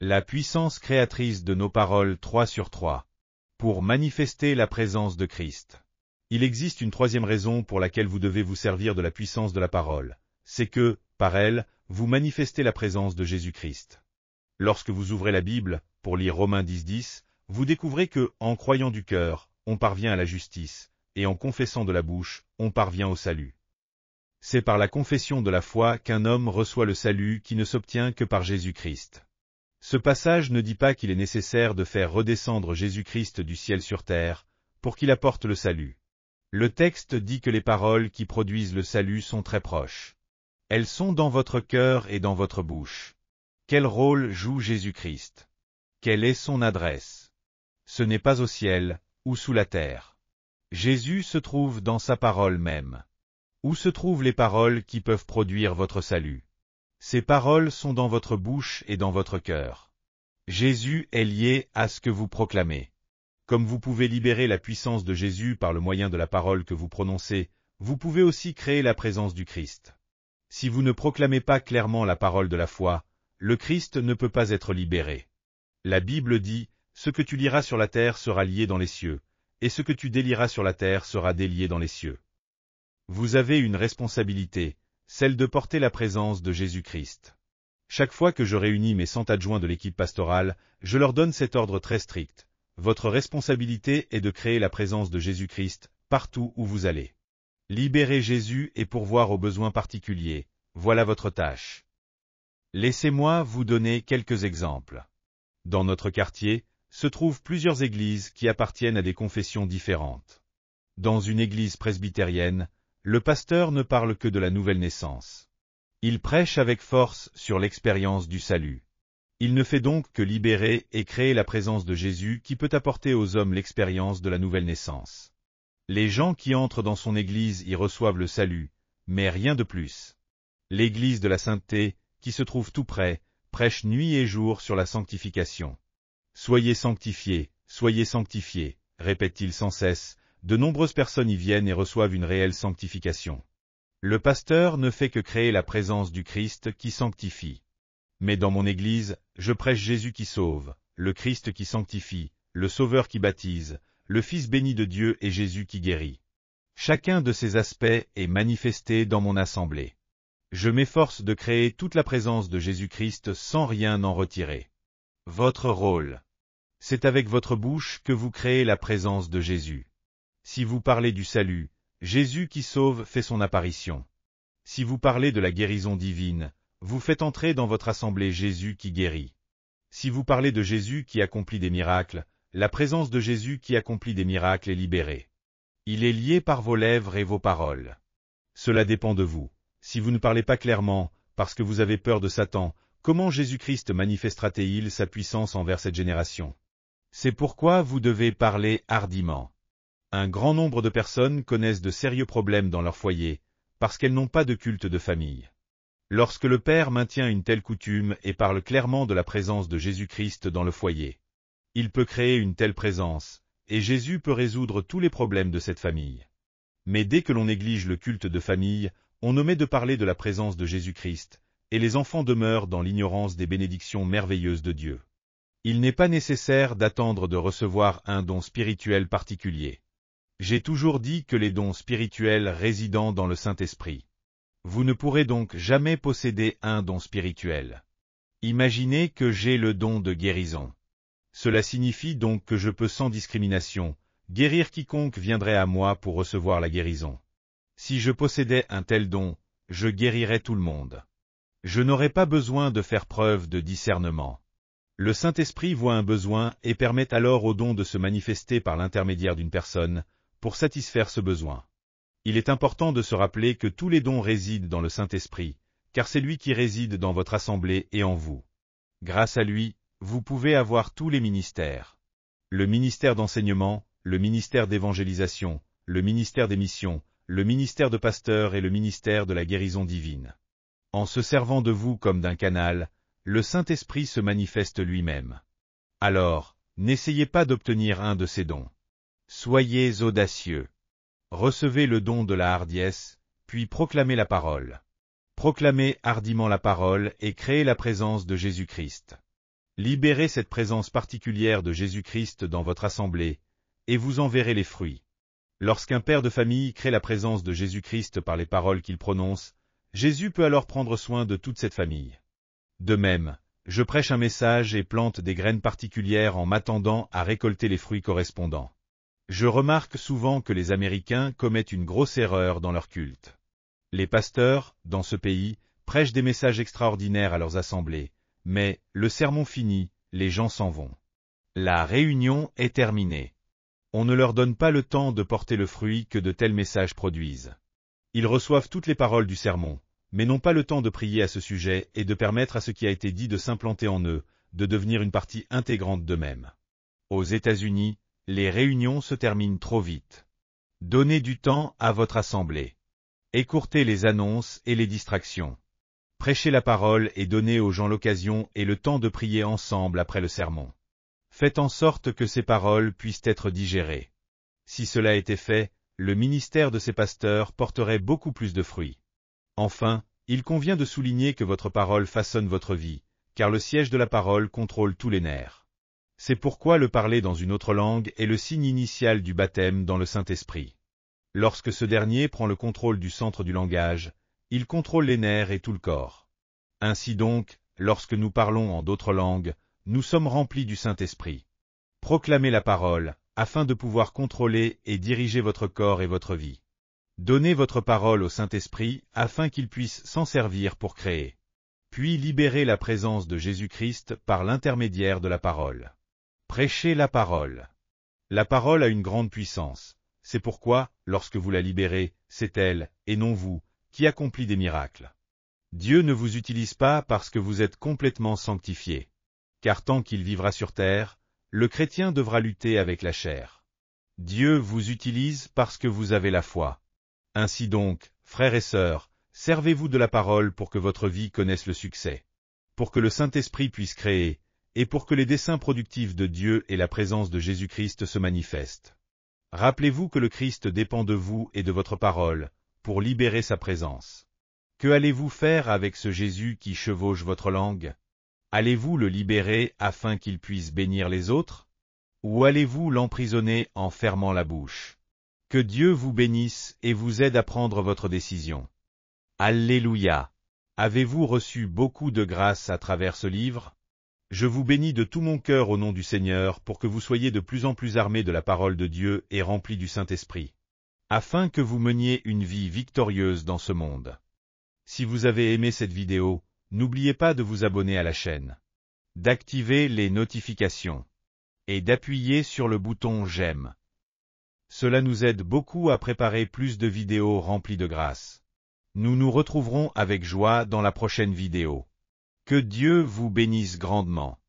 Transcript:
La puissance créatrice de nos paroles 3 sur 3. Pour manifester la présence de Christ. Il existe une troisième raison pour laquelle vous devez vous servir de la puissance de la parole. C'est que, par elle, vous manifestez la présence de Jésus-Christ. Lorsque vous ouvrez la Bible, pour lire Romains 10:10, vous découvrez que, en croyant du cœur, on parvient à la justice, et en confessant de la bouche, on parvient au salut. C'est par la confession de la foi qu'un homme reçoit le salut qui ne s'obtient que par Jésus-Christ. Ce passage ne dit pas qu'il est nécessaire de faire redescendre Jésus-Christ du ciel sur terre, pour qu'il apporte le salut. Le texte dit que les paroles qui produisent le salut sont très proches. Elles sont dans votre cœur et dans votre bouche. Quel rôle joue Jésus-Christ? Quelle est son adresse? Ce n'est pas au ciel, ou sous la terre. Jésus se trouve dans sa parole même. Où se trouvent les paroles qui peuvent produire votre salut? Ces paroles sont dans votre bouche et dans votre cœur. Jésus est lié à ce que vous proclamez. Comme vous pouvez libérer la puissance de Jésus par le moyen de la parole que vous prononcez, vous pouvez aussi créer la présence du Christ. Si vous ne proclamez pas clairement la parole de la foi, le Christ ne peut pas être libéré. La Bible dit, « Ce que tu liras sur la terre sera lié dans les cieux, et ce que tu délieras sur la terre sera délié dans les cieux. » Vous avez une responsabilité, celle de porter la présence de Jésus-Christ. Chaque fois que je réunis mes 100 adjoints de l'équipe pastorale, je leur donne cet ordre très strict. Votre responsabilité est de créer la présence de Jésus-Christ, partout où vous allez. Libérer Jésus et pourvoir aux besoins particuliers, voilà votre tâche. Laissez-moi vous donner quelques exemples. Dans notre quartier, se trouvent plusieurs églises qui appartiennent à des confessions différentes. Dans une église presbytérienne, le pasteur ne parle que de la nouvelle naissance. Il prêche avec force sur l'expérience du salut. Il ne fait donc que libérer et créer la présence de Jésus qui peut apporter aux hommes l'expérience de la nouvelle naissance. Les gens qui entrent dans son église y reçoivent le salut, mais rien de plus. L'église de la sainteté, qui se trouve tout près, prêche nuit et jour sur la sanctification. Soyez sanctifiés, répète-t-il sans cesse. De nombreuses personnes y viennent et reçoivent une réelle sanctification. Le pasteur ne fait que créer la présence du Christ qui sanctifie. Mais dans mon église, je prêche Jésus qui sauve, le Christ qui sanctifie, le Sauveur qui baptise, le Fils béni de Dieu et Jésus qui guérit. Chacun de ces aspects est manifesté dans mon assemblée. Je m'efforce de créer toute la présence de Jésus-Christ sans rien en retirer. Votre rôle. C'est avec votre bouche que vous créez la présence de Jésus. Si vous parlez du salut, Jésus qui sauve fait son apparition. Si vous parlez de la guérison divine, vous faites entrer dans votre assemblée Jésus qui guérit. Si vous parlez de Jésus qui accomplit des miracles, la présence de Jésus qui accomplit des miracles est libérée. Il est lié par vos lèvres et vos paroles. Cela dépend de vous. Si vous ne parlez pas clairement, parce que vous avez peur de Satan, comment Jésus-Christ manifestera-t-il sa puissance envers cette génération? C'est pourquoi vous devez parler hardiment. Un grand nombre de personnes connaissent de sérieux problèmes dans leur foyer, parce qu'elles n'ont pas de culte de famille. Lorsque le père maintient une telle coutume et parle clairement de la présence de Jésus-Christ dans le foyer, il peut créer une telle présence, et Jésus peut résoudre tous les problèmes de cette famille. Mais dès que l'on néglige le culte de famille, on omet de parler de la présence de Jésus-Christ, et les enfants demeurent dans l'ignorance des bénédictions merveilleuses de Dieu. Il n'est pas nécessaire d'attendre de recevoir un don spirituel particulier. J'ai toujours dit que les dons spirituels résident dans le Saint-Esprit. Vous ne pourrez donc jamais posséder un don spirituel. Imaginez que j'ai le don de guérison. Cela signifie donc que je peux sans discrimination guérir quiconque viendrait à moi pour recevoir la guérison. Si je possédais un tel don, je guérirais tout le monde. Je n'aurais pas besoin de faire preuve de discernement. Le Saint-Esprit voit un besoin et permet alors au don de se manifester par l'intermédiaire d'une personne, pour satisfaire ce besoin. Il est important de se rappeler que tous les dons résident dans le Saint-Esprit, car c'est lui qui réside dans votre assemblée et en vous. Grâce à lui, vous pouvez avoir tous les ministères. Le ministère d'enseignement, le ministère d'évangélisation, le ministère des missions, le ministère de pasteur et le ministère de la guérison divine. En se servant de vous comme d'un canal, le Saint-Esprit se manifeste lui-même. Alors, n'essayez pas d'obtenir un de ces dons. Soyez audacieux. Recevez le don de la hardiesse, puis proclamez la parole. Proclamez hardiment la parole et créez la présence de Jésus-Christ. Libérez cette présence particulière de Jésus-Christ dans votre assemblée, et vous en verrez les fruits. Lorsqu'un père de famille crée la présence de Jésus-Christ par les paroles qu'il prononce, Jésus peut alors prendre soin de toute cette famille. De même, je prêche un message et plante des graines particulières en m'attendant à récolter les fruits correspondants. Je remarque souvent que les Américains commettent une grosse erreur dans leur culte. Les pasteurs, dans ce pays, prêchent des messages extraordinaires à leurs assemblées, mais, le sermon fini, les gens s'en vont. La réunion est terminée. On ne leur donne pas le temps de porter le fruit que de tels messages produisent. Ils reçoivent toutes les paroles du sermon, mais n'ont pas le temps de prier à ce sujet et de permettre à ce qui a été dit de s'implanter en eux, de devenir une partie intégrante d'eux-mêmes. Aux États-Unis, les réunions se terminent trop vite. Donnez du temps à votre assemblée. Écourtez les annonces et les distractions. Prêchez la parole et donnez aux gens l'occasion et le temps de prier ensemble après le sermon. Faites en sorte que ces paroles puissent être digérées. Si cela était fait, le ministère de ces pasteurs porterait beaucoup plus de fruits. Enfin, il convient de souligner que votre parole façonne votre vie, car le siège de la parole contrôle tous les nerfs. C'est pourquoi le parler dans une autre langue est le signe initial du baptême dans le Saint-Esprit. Lorsque ce dernier prend le contrôle du centre du langage, il contrôle les nerfs et tout le corps. Ainsi donc, lorsque nous parlons en d'autres langues, nous sommes remplis du Saint-Esprit. Proclamez la parole, afin de pouvoir contrôler et diriger votre corps et votre vie. Donnez votre parole au Saint-Esprit, afin qu'il puisse s'en servir pour créer. Puis libérez la présence de Jésus-Christ par l'intermédiaire de la parole. Prêchez la parole. La parole a une grande puissance. C'est pourquoi, lorsque vous la libérez, c'est elle, et non vous, qui accomplit des miracles. Dieu ne vous utilise pas parce que vous êtes complètement sanctifié. Car tant qu'il vivra sur terre, le chrétien devra lutter avec la chair. Dieu vous utilise parce que vous avez la foi. Ainsi donc, frères et sœurs, servez-vous de la parole pour que votre vie connaisse le succès, pour que le Saint-Esprit puisse créer, et pour que les desseins productifs de Dieu et la présence de Jésus-Christ se manifestent. Rappelez-vous que le Christ dépend de vous et de votre parole, pour libérer sa présence. Que allez-vous faire avec ce Jésus qui chevauche votre langue? Allez-vous le libérer afin qu'il puisse bénir les autres? Ou allez-vous l'emprisonner en fermant la bouche? Que Dieu vous bénisse et vous aide à prendre votre décision. Alléluia! Avez-vous reçu beaucoup de grâce à travers ce livre? Je vous bénis de tout mon cœur au nom du Seigneur pour que vous soyez de plus en plus armés de la parole de Dieu et remplis du Saint-Esprit, afin que vous meniez une vie victorieuse dans ce monde. Si vous avez aimé cette vidéo, n'oubliez pas de vous abonner à la chaîne, d'activer les notifications et d'appuyer sur le bouton j'aime. Cela nous aide beaucoup à préparer plus de vidéos remplies de grâce. Nous nous retrouverons avec joie dans la prochaine vidéo. Que Dieu vous bénisse grandement.